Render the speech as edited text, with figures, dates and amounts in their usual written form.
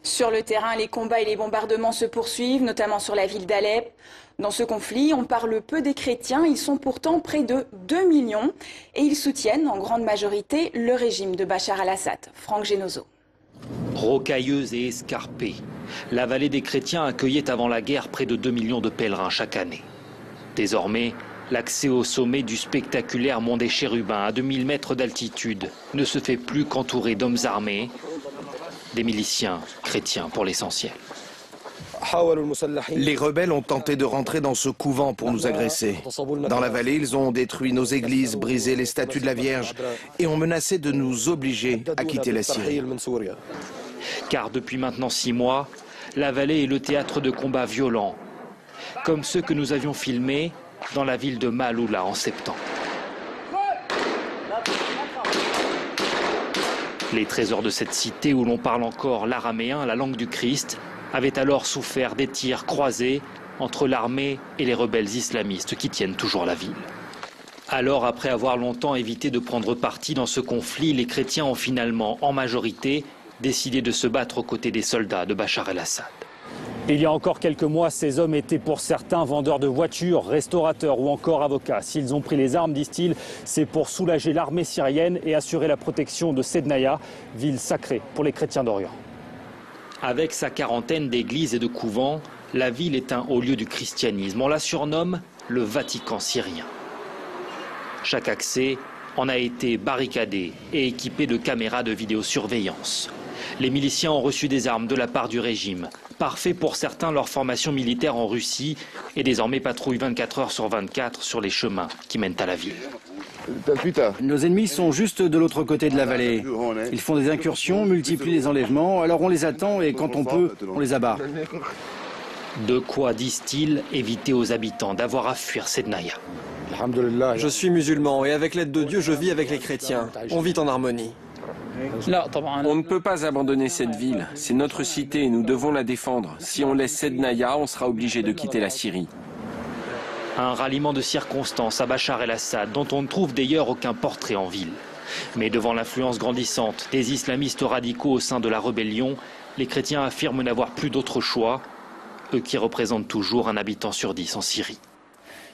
Sur le terrain, les combats et les bombardements se poursuivent, notamment sur la ville d'Alep. Dans ce conflit, on parle peu des chrétiens, ils sont pourtant près de 2 millions et ils soutiennent en grande majorité le régime de Bachar al-Assad. Franck Genozo. Rocailleuse et escarpée, la vallée des chrétiens accueillait avant la guerre près de 2 millions de pèlerins chaque année. Désormais, l'accès au sommet du spectaculaire mont des Chérubins à 2000 mètres d'altitude ne se fait plus qu'entouré d'hommes armés, des miliciens chrétiens pour l'essentiel. Les rebelles ont tenté de rentrer dans ce couvent pour nous agresser. Dans la vallée, ils ont détruit nos églises, brisé les statues de la Vierge et ont menacé de nous obliger à quitter la Syrie. Car depuis maintenant 6 mois, la vallée est le théâtre de combats violents, comme ceux que nous avions filmés dans la ville de Maaloula en septembre. Les trésors de cette cité où l'on parle encore l'araméen, la langue du Christ, avaient alors souffert des tirs croisés entre l'armée et les rebelles islamistes qui tiennent toujours la ville. Alors, après avoir longtemps évité de prendre parti dans ce conflit, les chrétiens ont finalement, en majorité, décidé de se battre aux côtés des soldats de Bachar el-Assad. Il y a encore quelques mois, ces hommes étaient pour certains vendeurs de voitures, restaurateurs ou encore avocats. S'ils ont pris les armes, disent-ils, c'est pour soulager l'armée syrienne et assurer la protection de Sednaya, ville sacrée pour les chrétiens d'Orient. Avec sa quarantaine d'églises et de couvents, la ville est un haut lieu du christianisme. On la surnomme le Vatican syrien. Chaque accès en a été barricadé et équipé de caméras de vidéosurveillance. Les miliciens ont reçu des armes de la part du régime. Parfait pour certains, leur formation militaire en Russie et désormais patrouille 24 heures sur 24 sur les chemins qui mènent à la ville. Nos ennemis sont juste de l'autre côté de la vallée. Ils font des incursions, multiplient les enlèvements, alors on les attend et quand on peut, on les abat. De quoi, disent-ils, éviter aux habitants d'avoir à fuir Sednaya. Je suis musulman et avec l'aide de Dieu, je vis avec les chrétiens. On vit en harmonie. On ne peut pas abandonner cette ville. C'est notre cité et nous devons la défendre. Si on laisse Sednaya, on sera obligé de quitter la Syrie. Un ralliement de circonstances à Bachar el-Assad, dont on ne trouve d'ailleurs aucun portrait en ville. Mais devant l'influence grandissante des islamistes radicaux au sein de la rébellion, les chrétiens affirment n'avoir plus d'autre choix, eux qui représentent toujours un habitant sur 10 en Syrie.